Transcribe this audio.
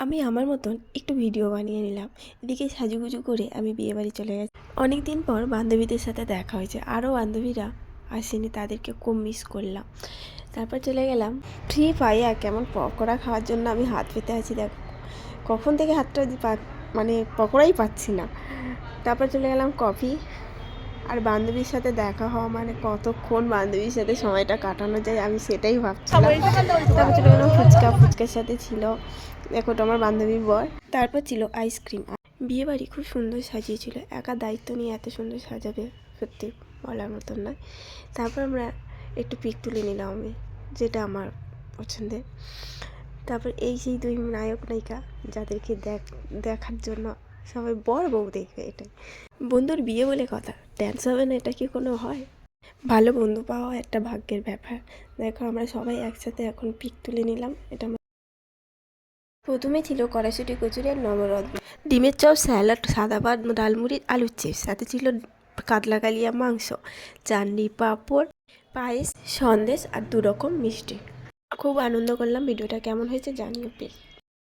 আমি আমার মতন একটু ভিডিও বানিয়ে নিলাম। এদিকে সাজুগুজু করে আমি বিয়েবাড়ি চলে গেছি। অনেক দিন পর বান্ধবীদের সাথে দেখা হয়েছে, আরও বান্ধবীরা আসেনি, তাদেরকে খুব মিস করলাম। তারপর চলে গেলাম ফ্রি ফায়ার কেমন পকোড়া খাওয়ার জন্য আমি হাত পেতে আছি। দেখো কখন থেকে হাতটা মানে পকোড়াই পাচ্ছি না। তারপর চলে গেলাম কফি। আর বান্ধবীর সাথে দেখা হওয়া মানে কতক্ষণ বান্ধবীর সাথে সময়টা কাটানো যায় আমি সেটাই ভাবছিলাম। তারপর চলে গেলাম ফুচকার সাথে ছিল দেখো তো আমার বান্ধবীর বর। তারপর ছিল আইসক্রিম। বিয়েবাড়ি খুব সুন্দর সাজিয়েছিল, একা দায়িত্ব নিয়ে এত সুন্দর সাজাবে সত্যি বলার মতন নয়। তারপর আমরা একটু পিক তুলে নিলাম আমি, যেটা আমার পছন্দের। তারপর এই সেই দুই নায়ক নায়িকা যাদেরকে দেখার জন্য সবাই বর বউ দেখবে, এটাই বন্ধুর বিয়ে বলে কথা, ড্যান্স হবে না এটা কি কোনো হয়? ভালো বন্ধু পাওয়া একটা ভাগ্যের ব্যাপার। দেখো আমরা সবাই একসাথে এখন পিক তুলে নিলাম। এটা প্রথমে ছিল কড়াইশুঁটি, কচুরি আর নবরত্ন, ডিমের চপ, স্যালাড, সাদা ভাত, ডালমুড়ি, আলুর চিপস, সাথে ছিল কাতলা কালিয়া মাংস, চাটনি, পাঁপড়, পায়েস, সন্দেশ আর 2 রকম মিষ্টি। খুব আনন্দ করলাম। ভিডিওটা কেমন হয়েছে জানিও প্লিজ।